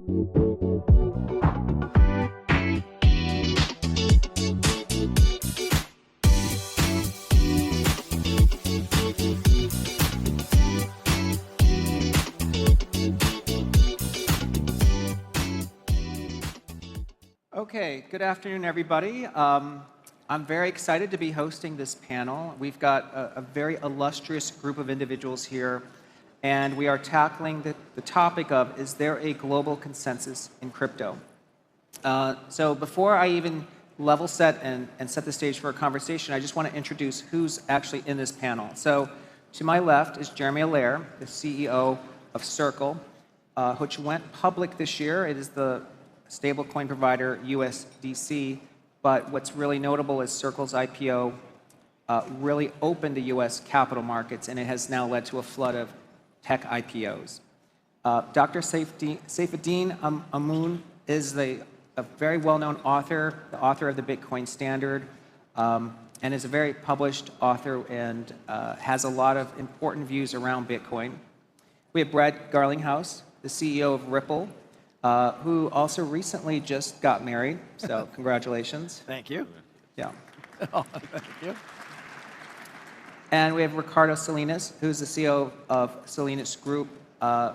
Okay, good afternoon, everybody. I'm very excited to be hosting this panel. We've got a very illustrious group of individuals here, and we are tackling the topic of, is there a global consensus in crypto? So before I even level set and set the stage for a conversation, I just want to introduce who's actually in this panel. So to my left is Jeremy Allaire, the CEO of Circle, which went public this year. It is the stablecoin provider USDC, but what's really notable is Circle's IPO really opened the US capital markets, and it has now led to a flood of tech IPOs. Dr. Saifedean Ammon is a very well-known author, the author of the Bitcoin Standard, and is a very published author and has a lot of important views around Bitcoin. We have Brad Garlinghouse, the CEO of Ripple, who also recently just got married, so congratulations. Thank you. Yeah. Oh, thank you. And we have Ricardo Salinas, who's the CEO of Salinas Group, a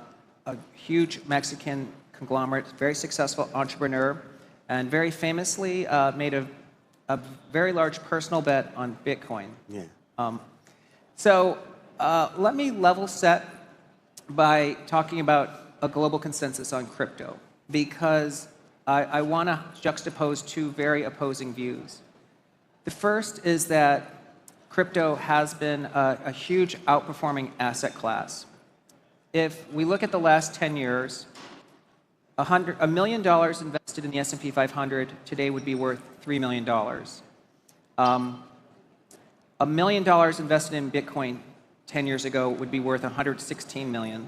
huge Mexican conglomerate, very successful entrepreneur, and very famously made a very large personal bet on Bitcoin. Yeah. So let me level set by talking about a global consensus on crypto, because I want to juxtapose two very opposing views. The first is that crypto has been a huge outperforming asset class. If we look at the last 10 years, $1 million invested in the S&P 500 today would be worth $3 million. $1 million invested in Bitcoin 10 years ago would be worth $116 million.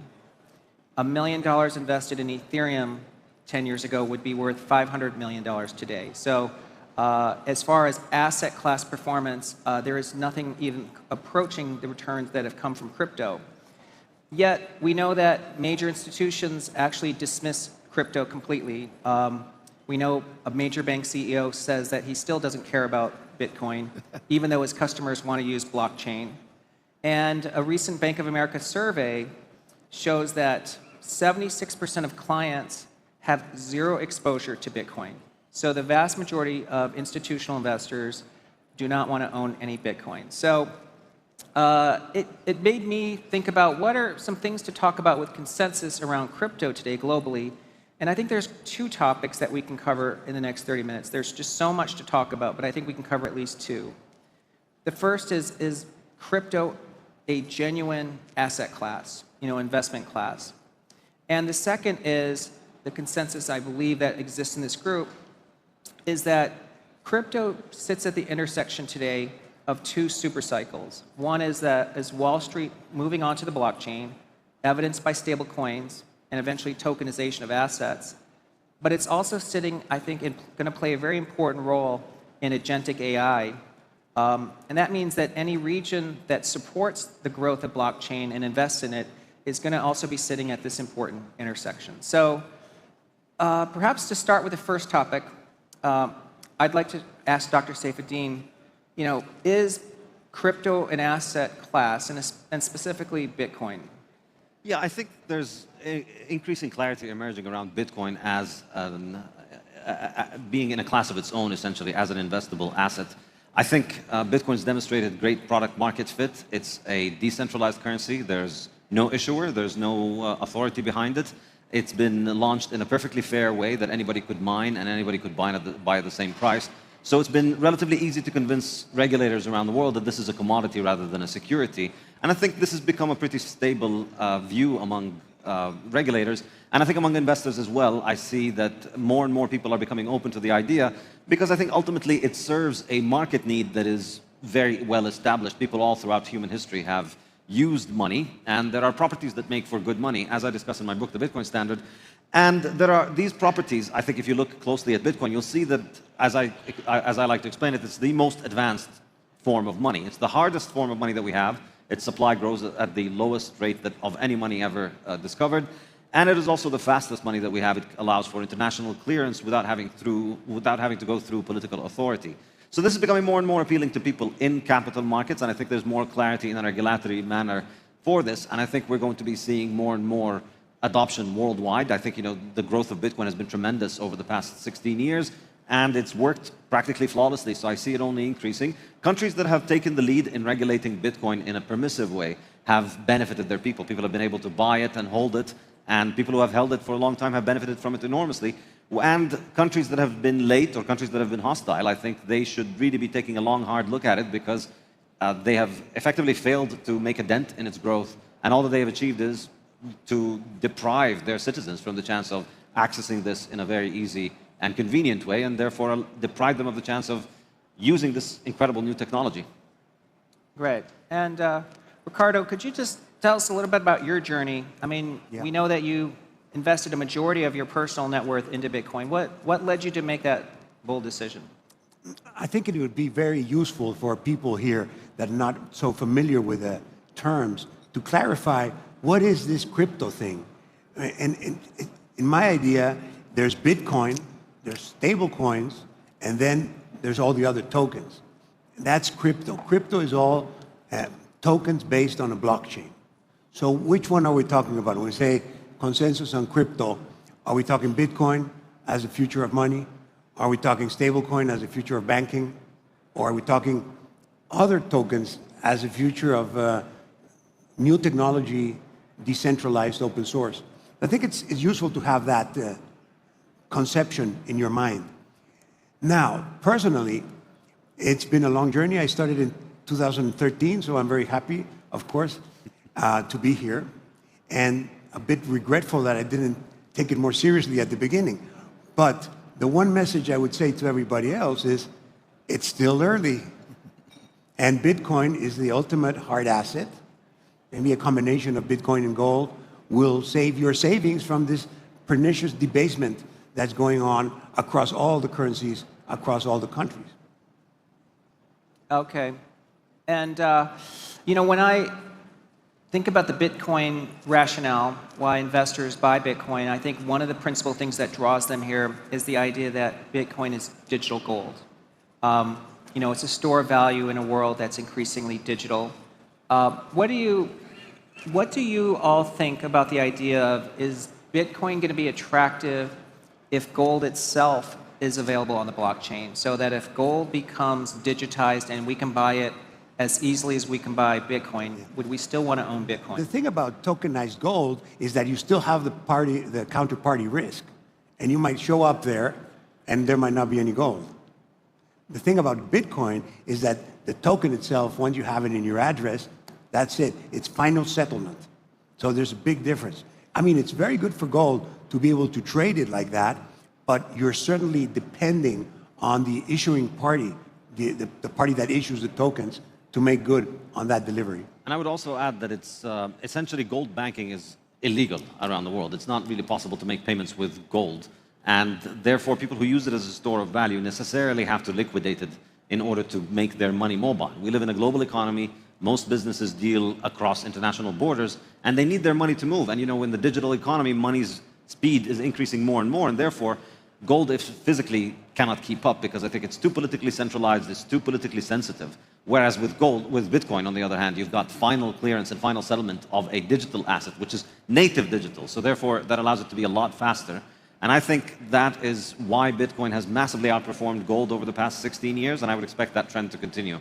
$1 million invested in Ethereum 10 years ago would be worth $500 million today. So as far as asset class performance, there is nothing even approaching the returns that have come from crypto. Yet we know that major institutions actually dismiss crypto completely. We know a major bank CEO says that he still doesn't care about Bitcoin, even though his customers want to use blockchain. And a recent Bank of America survey shows that 76% of clients have zero exposure to Bitcoin. So the vast majority of institutional investors do not want to own any Bitcoin. So it made me think about what are some things to talk about with consensus around crypto today globally. And I think there's two topics that we can cover in the next 30 minutes. There's just so much to talk about, but I think we can cover at least two. The first is crypto a genuine asset class, investment class? And the second is the consensus I believe that exists in this group is that crypto sits at the intersection today of two super cycles. One is Wall Street moving onto the blockchain, evidenced by stable coins and eventually tokenization of assets. But it's also sitting, I think, going to play a very important role in agentic AI. And that means that any region that supports the growth of blockchain and invests in it is going to also be sitting at this important intersection. So perhaps to start with the first topic, I'd like to ask Dr. Saifedean, is crypto an asset class, and specifically Bitcoin? Yeah, I think there's increasing clarity emerging around Bitcoin as being in a class of its own, essentially, as an investable asset. I think Bitcoin's demonstrated great product market fit. It's a decentralized currency. There's no issuer. There's no authority behind it. It's been launched in a perfectly fair way that anybody could mine and anybody could buy at the same price. So it's been relatively easy to convince regulators around the world that this is a commodity rather than a security. And I think this has become a pretty stable view among regulators. And I think among investors as well, I see that more and more people are becoming open to the idea because I think ultimately it serves a market need that is very well established. People all throughout human history have used money, and there are properties that make for good money, as I discuss in my book, The Bitcoin Standard. And there are these properties, I think if you look closely at Bitcoin, you'll see that, as I like to explain it, it's the most advanced form of money. It's the hardest form of money that we have. Its supply grows at the lowest rate of any money ever discovered. And it is also the fastest money that we have. It allows for international clearance without having to go through political authority. So this is becoming more and more appealing to people in capital markets, and I think there's more clarity in a regulatory manner for this, and I think we're going to be seeing more and more adoption worldwide. I think the growth of Bitcoin has been tremendous over the past 16 years, and it's worked practically flawlessly, so I see it only increasing. Countries that have taken the lead in regulating Bitcoin in a permissive way have benefited their people. People have been able to buy it and hold it, and people who have held it for a long time have benefited from it enormously. And countries that have been late or countries that have been hostile, I think they should really be taking a long, hard look at it, because they have effectively failed to make a dent in its growth, and all that they have achieved is to deprive their citizens from the chance of accessing this in a very easy and convenient way, and therefore deprive them of the chance of using this incredible new technology. Great. And Ricardo, could you just tell us a little bit about your journey? I mean, we know that you invested a majority of your personal net worth into Bitcoin. What led you to make that bold decision? I think it would be very useful for people here that are not so familiar with the terms to clarify what is this crypto thing. And in my idea, there's Bitcoin, there's stable coins, and then there's all the other tokens. That's crypto. Crypto is all tokens based on a blockchain. So which one are we talking about? When we say consensus on crypto, are we talking Bitcoin as the future of money? Are we talking stablecoin as the future of banking? Or are we talking other tokens as the future of new technology, decentralized open source? I think it's useful to have that conception in your mind. Now, personally, it's been a long journey. I started in 2013, so I'm very happy, of course, to be here. And a bit regretful that I didn't take it more seriously at the beginning. But the one message I would say to everybody else is, it's still early. And Bitcoin is the ultimate hard asset. Maybe a combination of Bitcoin and gold will save your savings from this pernicious debasement that's going on across all the currencies, across all the countries. Okay. And, when I think about the Bitcoin rationale, why investors buy Bitcoin, I think one of the principal things that draws them here is the idea that Bitcoin is digital gold. It's a store of value in a world that's increasingly digital. What do you all think about the idea of, is Bitcoin going to be attractive if gold itself is available on the blockchain? So that if gold becomes digitized and we can buy it as easily as we can buy Bitcoin, would we still want to own Bitcoin? The thing about tokenized gold is that you still have the counterparty risk. And you might show up there and there might not be any gold. The thing about Bitcoin is that the token itself, once you have it in your address, that's it. It's final settlement. So there's a big difference. I mean, it's very good for gold to be able to trade it like that, but you're certainly depending on the issuing party, the party that issues the tokens, to make good on that delivery. And I would also add that it's essentially gold banking is illegal around the world. It's not really possible to make payments with gold. And therefore, people who use it as a store of value necessarily have to liquidate it in order to make their money mobile. We live in a global economy. Most businesses deal across international borders, and they need their money to move. And in the digital economy, money's speed is increasing more and more, and therefore, gold physically cannot keep up, because I think it's too politically centralized, it's too politically sensitive. Whereas with Bitcoin, on the other hand, you've got final clearance and final settlement of a digital asset, which is native digital. So therefore, that allows it to be a lot faster. And I think that is why Bitcoin has massively outperformed gold over the past 16 years, and I would expect that trend to continue.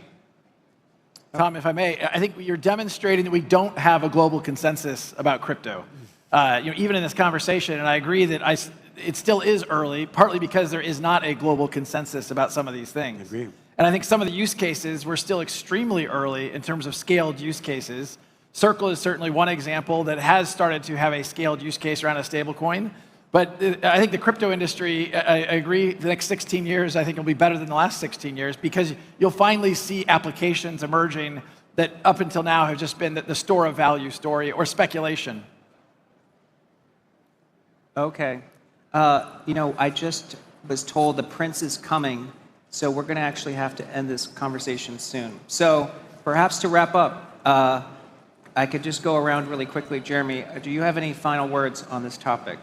Tom, if I may, I think you're demonstrating that we don't have a global consensus about crypto. Even in this conversation, and I agree that it still is early, partly because there is not a global consensus about some of these things. I agree. And I think some of the use cases, we're still extremely early in terms of scaled use cases. Circle is certainly one example that has started to have a scaled use case around a stablecoin. But I think the crypto industry, I agree, the next 16 years, I think will be better than the last 16 years, because you'll finally see applications emerging that up until now have just been the store of value story or speculation. Okay. I just was told the prince is coming, so we're going to actually have to end this conversation soon. So perhaps to wrap up, I could just go around really quickly. Jeremy, do you have any final words on this topic?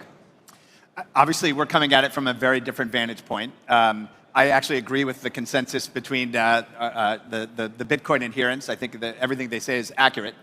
Obviously, we're coming at it from a very different vantage point. I actually agree with the consensus between the Bitcoin adherents. I think that everything they say is accurate.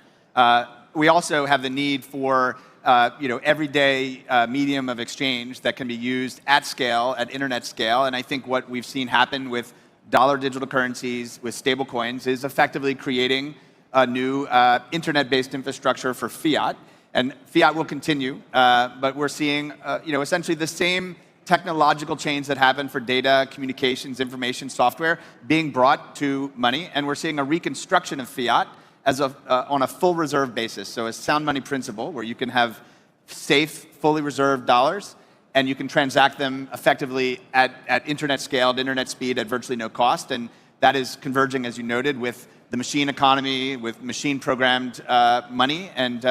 We also have the need for everyday medium of exchange that can be used at scale, at internet scale. And I think what we've seen happen with dollar digital currencies, with stable coins, is effectively creating a new internet-based infrastructure for fiat. And fiat will continue, but we're seeing essentially the same technological change that happened for data, communications, information, software being brought to money. And we're seeing a reconstruction of fiat as on a full reserve basis. So a sound money principle where you can have safe, fully reserved dollars and you can transact them effectively at internet scale, at internet speed, at virtually no cost. And that is converging, as you noted, with the machine economy, with machine programmed money. And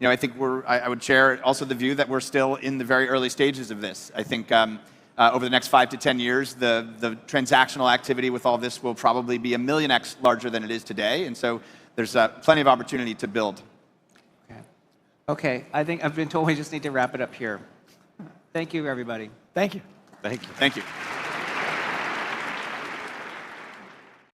I think I would share also the view that we're still in the very early stages of this. I think over the next 5 to 10 years, the transactional activity with all this will probably be 1,000,000x larger than it is today. And so there's plenty of opportunity to build. Okay, I think I've been told we just need to wrap it up here. Thank you, everybody. Thank you. Thank you. Thank you.